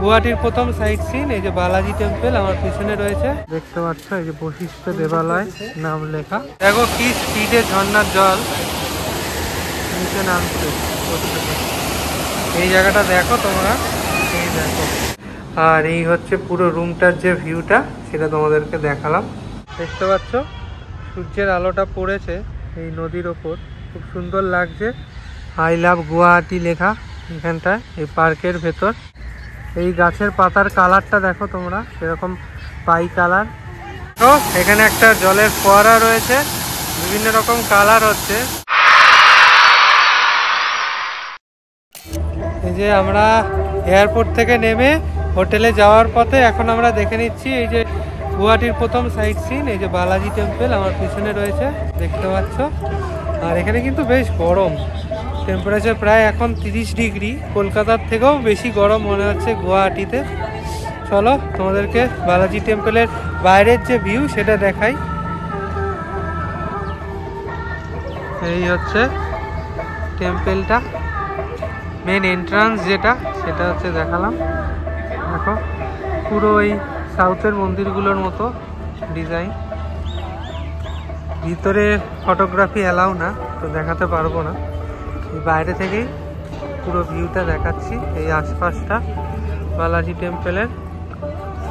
গুয়াহাটির প্রথম site scene এই যে বালাজি টেম্পল আমার পিছনে রয়েছে, দেখতে পাচ্ছ এই যে বশিষ্ঠ দেবালয় নাম লেখা। দেখো কি স্পিডে ঝর্ণার জল নিচে নামছে। এই জায়গাটা দেখো তোমরা, এই দেখো। আর এই হচ্ছে পুরো রুমটার যে ভিউটা সেটা তোমাদেরকে দেখালাম। দেখতে পাচ্ছ সূর্যের আলোটা পড়েছে এই নদীর ওপর, খুব সুন্দর লাগছে। আই লাভ গুয়াহাটি লেখা এখানটায় এই পার্কের ভেতর। এই গাছের পাতার কালারটা দেখো তোমরা, সেরকম পাই কালার। তো এখানে একটা জলের ফোয়ারা রয়েছে, বিভিন্ন রকম কালার হচ্ছে। এই যে আমরা এয়ারপোর্ট থেকে নেমে হোটেলে যাওয়ার পথে এখন আমরা দেখে নিচ্ছি এই যে গুয়াহাটির প্রথম সাইট সিন এই যে বালাজি টেম্পল আমার পিছনে রয়েছে, দেখতে পাচ্ছ। আর এখানে কিন্তু বেশ গরম, টেম্পারেচার প্রায় এখন 30 ডিগ্রি, কলকাতার থেকেও বেশি গরম মনে হচ্ছে গুয়াহাটিতে। চলো তোমাদেরকে বালাজি টেম্পলের বাইরের যে ভিউ সেটা দেখাই। এই হচ্ছে টেম্পলটা, মেন এন্ট্রান্স যেটা সেটা হচ্ছে দেখালাম। দেখো পুরো ওই সাউথের মন্দিরগুলোর মতো ডিজাইন। ভিতরে ফটোগ্রাফি অ্যালাউ না, তো দেখাতে পারবো না। বাইরে থেকেই পুরো ভিউটা দেখাচ্ছি। এই আশপাশটা বালাজি টেম্পলের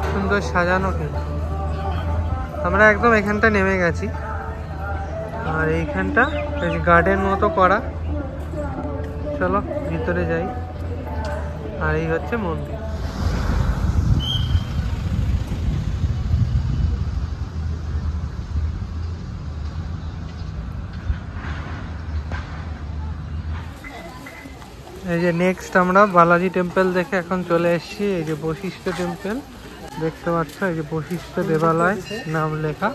সুন্দর সাজানো, কিন্তু আমরা একদম এখানটা নেমে গেছি। আর এইখানটা গার্ডেন মতো করা, চলো ভিতরে যাই। আর এই হচ্ছে মন্দির। এই যে নেক্সট আমরা বালাজি টেম্পল দেখে এখন চলে এসেছি এই যে বশিষ্ঠ টেম্পল, দেখতে পাচ্ছ এই যে বশিষ্ঠ দেবালয় নাম লেখা।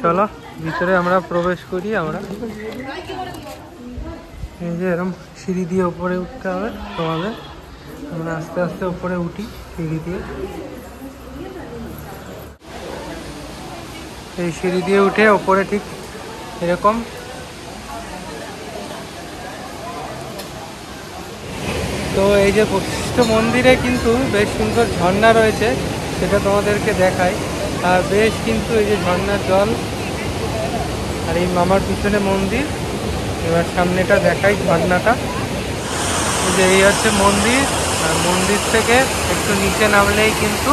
চলো ভিতরে আমরা প্রবেশ করি। আমরা এই যে এরকম সিঁড়ি দিয়ে উপরে উঠতে হবে তোমাদের, আমরা আস্তে আস্তে উপরে উঠি সিঁড়ি দিয়ে। এই সিঁড়ি দিয়ে উঠে ওপরে ঠিক এরকম তো এই যে বশিষ্ঠ মন্দিরে কিন্তু বেশ সুন্দর ঝর্ণা রয়েছে, সেটা তোমাদেরকে দেখাই। আর বেশ কিন্তু এই যে ঝর্ণার জল, আর এই মামার পিছনে মন্দির। এবার সামনেটা দেখাই ঝর্ণাটা। এই যে এই হচ্ছে মন্দির, আর মন্দির থেকে একটু নিচে নামলেই কিন্তু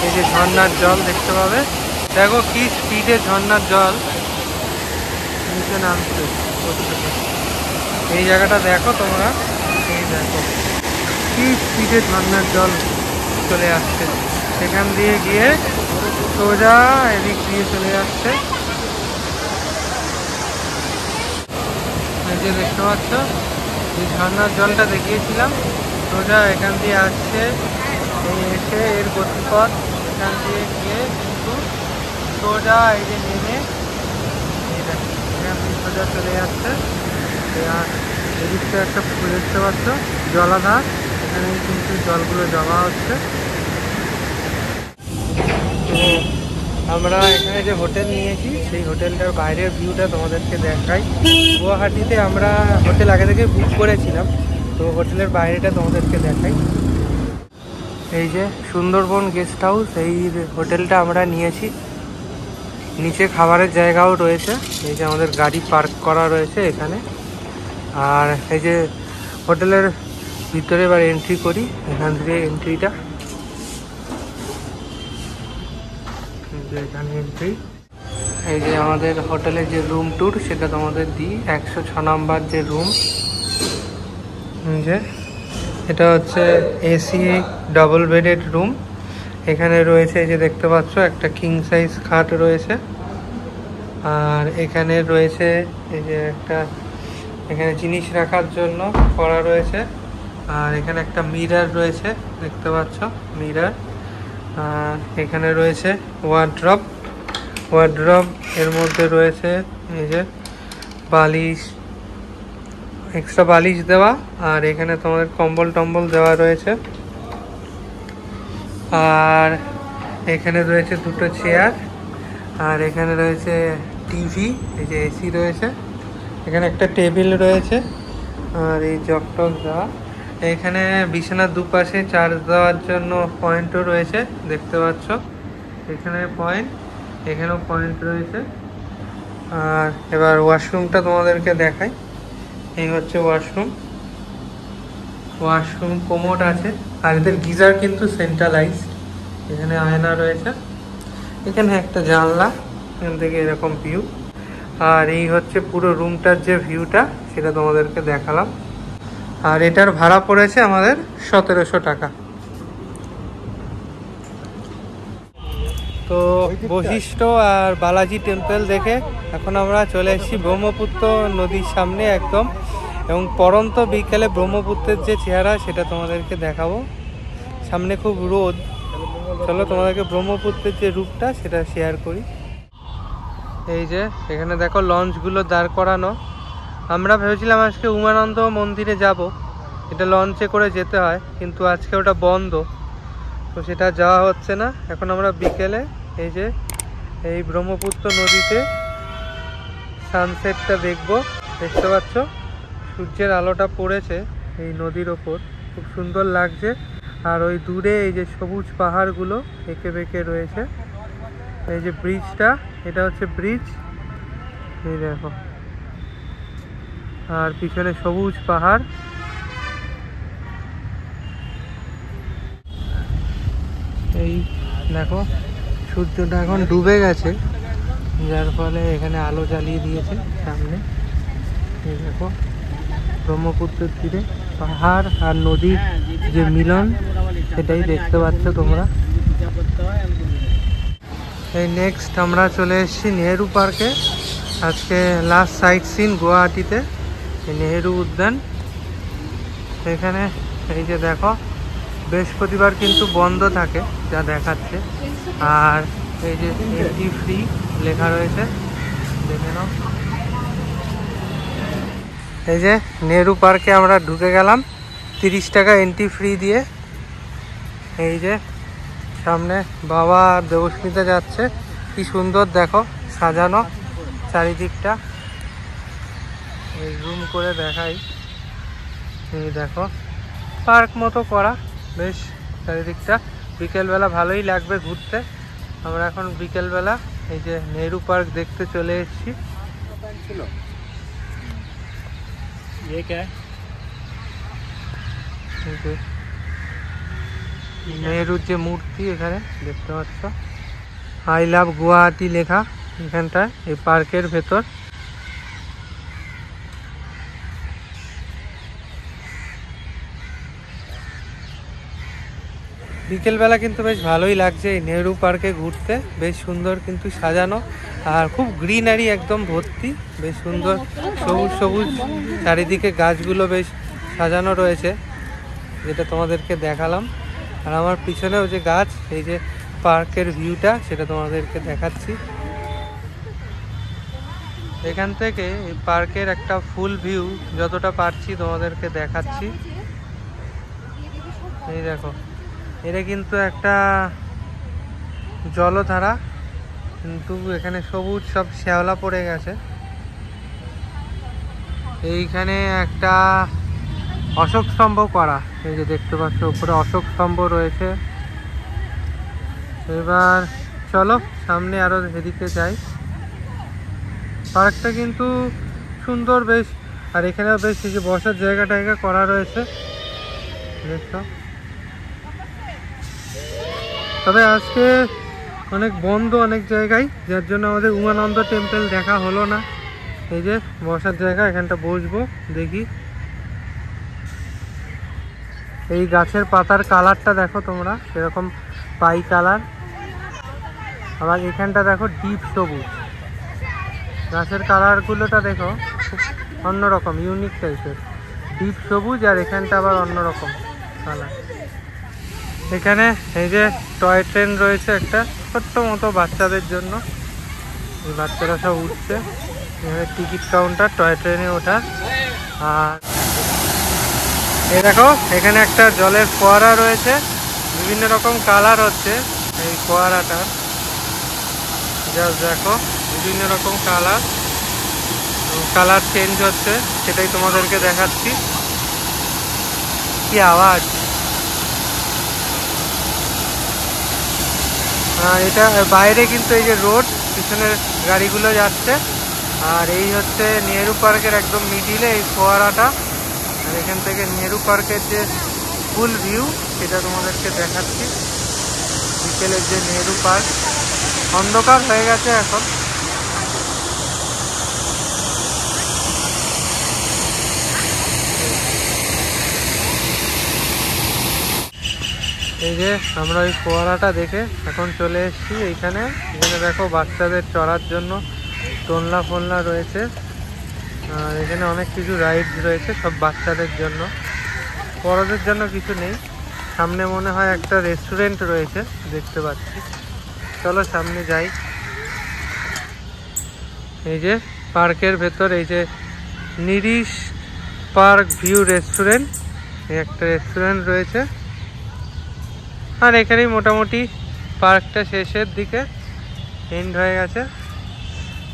এই যে ঝর্ণার জল দেখতে পাবে। দেখো কি স্পিডে ঝর্ণার জল নিচে নামছে। এই জায়গাটা দেখো তোমরা, এই দেখো কি স্পিডে ঝর্ণার জল চলে আসছে। সেখান দিয়ে গিয়ে সোজা এদিক দিয়ে চলে আসছে। এই যে দেখতে পাচ্ছ এই ঝর্ণার জলটা দেখিয়েছিলাম, সোজা এখান দিয়ে আসছে। এই এসে এর গতিপথ এখান দিয়ে গিয়ে কিন্তু সোজা এই যে নেমে এখান দিয়ে সোজা চলে যাচ্ছে। আর এদিকটা একটা দেখতে পাচ্ছ জলাধার, এখানে কিন্তু জলগুলো জমা হচ্ছে। আমরা এখানে যে হোটেল নিয়েছি সেই হোটেলটার বাইরের ভিউটা তোমাদেরকে দেখাই। গুয়াহাটিতে আমরা হোটেল আগে থেকে বুক করেছিলাম, তো হোটেলের বাইরেটা তোমাদেরকে দেখাই। এই যে সুন্দরবন গেস্ট হাউস, এই হোটেলটা আমরা নিয়েছি। নিচে খাবারের জায়গাও রয়েছে, এই যে আমাদের গাড়ি পার্ক করা রয়েছে এখানে। আর এই যে হোটেলের ভিতরে এবার এন্ট্রি করি, এখান থেকে এন্ট্রিটা, এখানে এন্ট্রি। এই যে আমাদের হোটেলের যে রুম ট্যুর সেটা তোমাদের দিই। 106 নম্বর যে রুম, যে এটা হচ্ছে এসি ডাবল বেডেড রুম। এখানে রয়েছে এই যে দেখতে পাচ্ছ একটা কিং সাইজ খাট রয়েছে। আর এখানে রয়েছে এই যে একটা, এখানে জিনিস রাখার জন্য করা রয়েছে। আর এখানে একটা মিরর রয়েছে, দেখতে পাচ্ছ মিরর। আর এখানে রয়েছে ওয়ার্ড্রপ, এর মধ্যে রয়েছে এই যে বালিশ, এক্সট্রা বালিশ দেওয়া। আর এখানে তোমাদের কম্বল টম্বল দেওয়া রয়েছে। আর এখানে রয়েছে দুটো চেয়ার। আর এখানে রয়েছে টিভি, এই যে এসি রয়েছে। এখানে একটা টেবিল রয়েছে। আর এই জগ টগ দেওয়া। এখানে বিছানার দুপাশে চার্জ দেওয়ার জন্য পয়েন্টও রয়েছে, দেখতে পাচ্ছ। এখানে পয়েন্ট, এখানেও পয়েন্ট রয়েছে। আর এবার ওয়াশরুমটা তোমাদেরকে দেখাই। এই হচ্ছে ওয়াশরুম। ওয়াশরুম কোমোড আছে, আর এদের গিজার কিন্তু সেন্ট্রালাইজ। এখানে আয়না রয়েছে, এখানে একটা জানলা, এখান থেকে এরকম ভিউ। আর এই হচ্ছে পুরো রুমটার যে ভিউটা, সেটা তোমাদেরকে দেখালাম। আর এটার ভাড়া পড়েছে আমাদের 1700 টাকা। তো বশিষ্ঠ আর বালাজি টেম্পল দেখে এখন আমরা চলে এসেছি ব্রহ্মপুত্র নদীর সামনে একদম, এবং পরন্ত বিকেলে ব্রহ্মপুত্রের যে চেহারা সেটা তোমাদেরকে দেখাবো। সামনে খুব রোদ, চলো তোমাদেরকে ব্রহ্মপুত্রের যে রূপটা সেটা শেয়ার করি। এই যে এখানে দেখো লঞ্চগুলো দাঁড় করানো। আমরা ভেবেছিলাম আজকে উমানন্দ মন্দিরে যাব, এটা লঞ্চে করে যেতে হয়, কিন্তু আজকে ওটা বন্ধ, তো সেটা যাওয়া হচ্ছে না। এখন আমরা বিকেলে এই যে এই ব্রহ্মপুত্র নদীতে সানসেটটা দেখব। দেখতে পাচ্ছ সূর্যের আলোটা পড়েছে এই নদীর ওপর, খুব সুন্দর লাগছে। আর ওই দূরে এই যে সবুজ পাহাড়গুলো এঁকে বেঁকে রয়েছে। এই যে ব্রিজটা, এটা হচ্ছে ব্রিজ, এই দেখো। আর পিছনে সবুজ পাহাড়। এই দেখো সূর্যটা এখন ডুবে গেছে, যার ফলে এখানে আলো জ্বালিয়ে দিয়েছে সামনে। এই দেখো ব্রহ্মপুত্রের তীরে পাহাড় আর নদীর যে মিলন, সেটাই দেখতে পাচ্ছ তোমরা। এই নেক্সট আমরা চলে এসেছি নেহেরু পার্কে। আজকে লাস্ট সাইট সিন গুয়াহাটিতে, এই নেহেরু উদ্যান। এখানে এই যে দেখো বৃহস্পতিবার কিন্তু বন্ধ থাকে, যা দেখাচ্ছে। আর এই যে এন্ট্রি ফ্রি লেখা রয়েছে, দেখে নাও। এই যে নেহেরু পার্কে আমরা ঢুকে গেলাম 30 টাকা এন্ট্রি ফ্রি দিয়ে। এই যে সামনে বাবা আর দেবস্মিতা যাচ্ছে, কি সুন্দর দেখো সাজানো চারিদিকটা। এই জুম করে দেখাই, এই দেখো পার্ক মতো করা, বেশ চারিদিকটা। বিকেলবেলা ভালোই লাগবে ঘুরতে। আমরা এখন বিকেলবেলা এই যে নেহেরু পার্ক দেখতে চলে এসেছি। নেহেরুর যে মূর্তি এখানে দেখতে পাচ্ছ, আই লাভ গুয়াহাটি লেখা এখানটায়, এই পার্কের ভেতর। বিকেলবেলা কিন্তু বেশ ভালোই লাগছে এই নেহেরু পার্কে ঘুরতে, বেশ সুন্দর কিন্তু সাজানো, আর খুব গ্রিনারি একদম ভর্তি, বেশ সুন্দর সবুজ সবুজ চারিদিকে গাছগুলো বেশ সাজানো রয়েছে, যেটা তোমাদেরকে দেখালাম। আর আমার পিছনেও যে গাছ, এই যে পার্কের ভিউটা সেটা তোমাদেরকে দেখাচ্ছি। এখান থেকে এই পার্কের একটা ফুল ভিউ যতটা পারছি তোমাদেরকে দেখাচ্ছি। এই দেখো এটা কিন্তু একটা জলধারা, কিন্তু এখানে সবুজ সব শ্যাওলা পড়ে গেছে। এইখানে একটা অশোক স্তম্ভ করা, এই যে দেখতে পাচ্ছ উপরে অশোক স্তম্ভ রয়েছে। এবার চলো সামনে আরো এদিকে যাই। পার্কটা কিন্তু সুন্দর বেশ, আর এখানেও বেশ এই যে বসার জায়গা টায়গা করা রয়েছে দেখছো। তবে আজকে অনেক বন্ধ অনেক জায়গায়, যার জন্য আমাদের উমানন্দ টেম্পল দেখা হলো না। এই যে বসার জায়গা, এখানটা বসবো দেখি। এই গাছের পাতার কালারটা দেখো তোমরা, এরকম পাই কালার। আবার এখানটা দেখো ডিপ সবুজ, গাছের কালারগুলোটা দেখো খুব অন্যরকম ইউনিক টাইপের, ডিপ সবুজ। আর এখানটা আবার অন্যরকম কালার। এখানে এই যে টয় ট্রেন রয়েছে একটা ছোট্ট মতো বাচ্চাদের জন্য, এই বাচ্চারা সব উঠছে। এখানে টিকিট কাউন্টার টয় ট্রেনে ওঠার। আর এই দেখো এখানে একটা জলের ফোয়ারা রয়েছে, বিভিন্ন রকম কালার হচ্ছে এই ফোয়ারাটার, জাস্ট দেখো বিভিন্ন রকম কালার চেঞ্জ হচ্ছে, সেটাই তোমাদেরকে দেখাচ্ছি। কি আওয়াজ! এটা বাইরে কিন্তু এই যে রোড, পিছনের গাড়িগুলো যাচ্ছে। আর এই হচ্ছে নেহেরু পার্কের একদম মিডিলে এই ফোয়ারাটা। আর এখান থেকে নেহেরু পার্কের যে ফুল ভিউ সেটা তোমাদেরকে দেখাচ্ছি। বিকেলের যে নেহেরু পার্ক, অন্ধকার হয়ে গেছে এখন। এই যে আমরা ওই ফোয়ারাটা দেখে এখন চলে এসেছি এইখানে। এখানে দেখো বাচ্চাদের চড়ার জন্য দোলনা ফোলনা রয়েছে। আর এখানে অনেক কিছু রাইডস রয়েছে সব বাচ্চাদের জন্য, বড়দের জন্য কিছু নেই। সামনে মনে হয় একটা রেস্টুরেন্ট রয়েছে, দেখতে পাচ্ছি। চলো সামনে যাই। এই যে পার্কের ভেতর এই যে নিরিশ পার্ক ভিউ রেস্টুরেন্ট, এই একটা রেস্টুরেন্ট রয়েছে। আর এখানেই মোটামুটি পার্কটা শেষের দিকে এন্ড হয়ে গেছে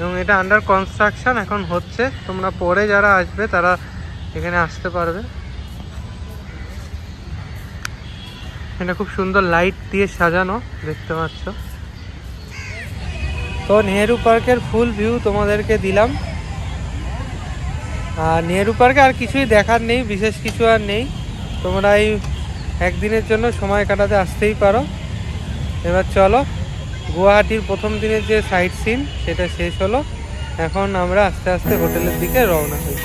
এবং এটা আন্ডার কনস্ট্রাকশন এখন হচ্ছে। তোমরা পরে যারা আসবে তারা এখানে আসতে পারবে। এটা খুব সুন্দর লাইট দিয়ে সাজানো, দেখতে পাচ্ছ। তো নেহেরু পার্কের ফুল ভিউ তোমাদেরকে দিলাম। আর নেহেরু পার্কে আর কিছুই দেখার নেই, বিশেষ কিছু আর নেই। তোমরা এই একদিনের জন্য সময় কাটাতে আসতেই পারো। এবার চলো, গুয়াহাটির প্রথম দিনের যে সাইট সিন সেটা শেষ হলো। এখন আমরা আস্তে আস্তে হোটেলের দিকে রওনা হই।